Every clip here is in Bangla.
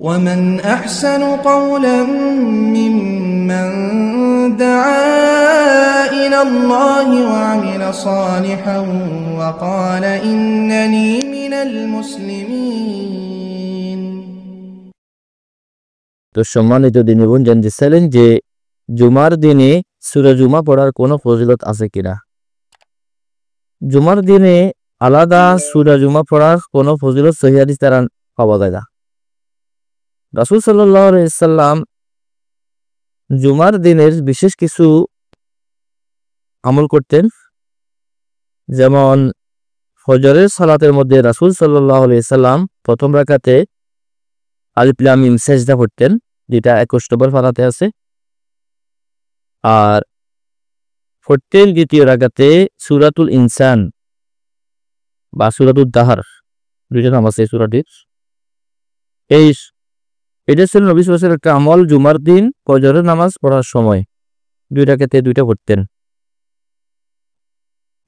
ومن أحسن قولا ممن دعا إلى الله وعمل صالحا وقال إنني من المسلمين. তো সম্মানিত দিনী বোন, জানতেছিলেন যে জুমার দিনে সূরা জুমা পড়ার কোনো ফজিলত আছে কিনা। জুমার দিনে আলাদা সূরা জুমা পড়ার কোনো ফজিলত সহিহ হাদিস দ্বারা পাওয়া যায় না। রাসূল সাল্লাল্লাহু আলাইহি ওয়াসাল্লাম জুমার দিনের বিশেষ কিছু আমল করতেন, যেমন ফজরের সালাতের মধ্যে রাসূল সাল্লাল্লাহু আলাইহি ওয়াসাল্লাম প্রথম রাকাতে আলিফ লাম মিম সেজদা পড়তেন, যেটা 21 নম্বর পারাতে আছে। আর পড়তেন দ্বিতীয় রাকাতে সূরাতুল ইনসান বা সূরাতুদ দাহর, দুইটা নাম আছে সূরাটির। এটা ছিল নবী সাল্লাল্লাহু আলাইহি ওয়াসাল্লামের একটা আমল। জুমার দিন ফজরের নামাজ পড়ার সময় দুই রাকাতে দুইটা পড়তেন।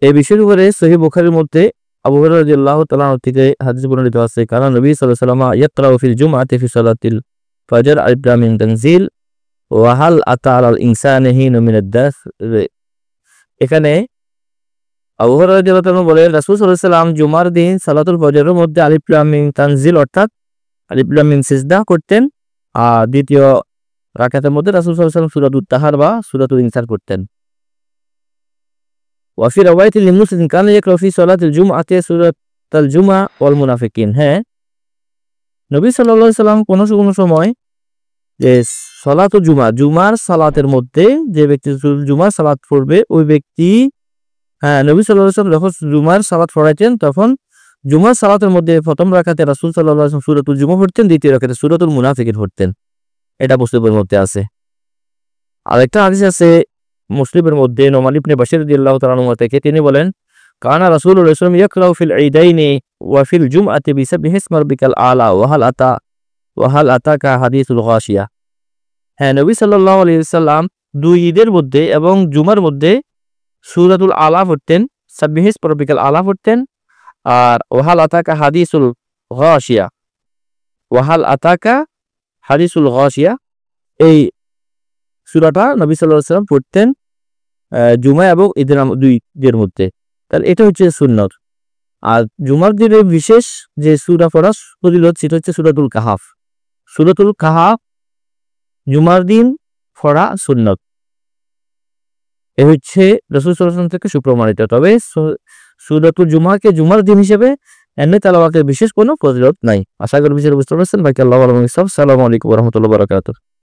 এই বিষয়ের উপরে সহিহ বুখারীর মধ্যে আবু হুরায়রা রাদিয়াল্লাহু তাআলা আনহু থেকে হাদিস বর্ণিত আছে, কারণ নবী সাল্লাল্লাহু আলাইহি ওয়াসাল্লাম ইয়াকরাউ ফিল জুমআতি ফি সালাতিল ফজর আলিফ লাম মিম তানজিল ওয়া হাল আতা আলাল ইনসানি হিনু মিনাদ দাহর। এখানে আবু হুরায়রা রাদিয়াল্লাহু তাআলা বলেন, রাসূল সাল্লাল্লাহু আলাইহি ওয়াসাল্লাম জুমার দিন সালাতুল ফজরের মধ্যে আলিফ লাম মিম তানজিল অর্থাৎ আলিফ লাম মিম সিজদা করতেন, আর দ্বিতীয় রাকাতের মধ্যে রাসূল সাল্লাল্লাহু আলাইহি ওয়াসাল্লাম সূরাতুত তাহার বা সূরাতুল ইনসান পড়তেন। ওয়া ফি রাওয়ায়াতিল লিমুসলিম কানা ইয়াকরাউ ফি সালাতিল জুমআতি সূরাতাল জুমআ ওয়াল মুনাফিকিন। হ্যাঁ, নবী সাল্লাল্লাহু আলাইহি ওয়াসাল্লাম কোনো সময় যে সালাতুল জুমা, জুমার সালাতের মধ্যে যে ব্যক্তি জুমার সালাত পড়বে ওই ব্যক্তি, নবী সাল্লাল্লাহু আলাইহি ওয়াসাল্লাম যখন জুমার সালাত পড়াইতেন তখন জুমার সালাতের মধ্যে প্রথম রাকাতে রাসূল সাল্লাল্লাহু আলাইহি ওয়াসাল্লাম সূরাতুল জুমা পড়তেন, দ্বিতীয় রাকাতে সূরাতুল মুনাফিকিন পড়তেন। এটা মুসলিমের মধ্যে আছে। আরেকটা হাদিস আছে মুসলিমের মধ্যে, নোমান ইবনে বাশির রাদিয়াল্লাহু তাআলা আনহু থেকে, তিনি বলেন, কানা রাসূলুল্লাহ সাল্লাল্লাহু আলাইহি ওয়াসাল্লাম ইয়াকরাউ ফিল ঈদাইনি ওয়া ফিল জুমআতি বিসাববিহি ইসমা রাব্বিকাল আলা ওয়া হাল আতাকা হাদিসুল গাশিয়া। হ্যাঁ, নবী সাল্লাল্লাহু আলাইহি ওয়াসাল্লাম দুই ঈদের মধ্যে এবং জুমার মধ্যে সূরাতুল আলা পড়তেন, সাববিহি ইসমা রাব্বিকাল আলা পড়তেন, আর ওয়াহাল আতাকা হাদিসুল গাশিয়া এই সূরাটা নবী সাল্লাল্লাহু আলাইহি ওয়াসাল্লাম পড়তেন জুমা এবং ঈদের দুই ঈদের মধ্যে। তাহলে এটা হচ্ছে সুন্নত। আর জুমার দিনে বিশেষ যে সূরা পড়ার ফজিলত সেটা হচ্ছে সূরাতুল কাহাফ। সূরাতুল কাহাফ জুমার দিন পড়া সুন্নত। এ হচ্ছে রাসূল সাল্লাল্লাহু আলাইহি ওয়াসাল্লাম থেকে সুপ্রমাণিত। তবে সূরাতুল জুমাকে জুমার দিন হিসেবে এমনি তেলাওয়াতের বিশেষ কোনো ফজিলত নাই। আশা করি বিষয়টা বুঝতে পারছেন। বাকি আল্লাহু আ'লাম। আসসালামু আলাইকুম ওয়া রাহমাতুল্লাহি ওয়া বারাকাতুহু।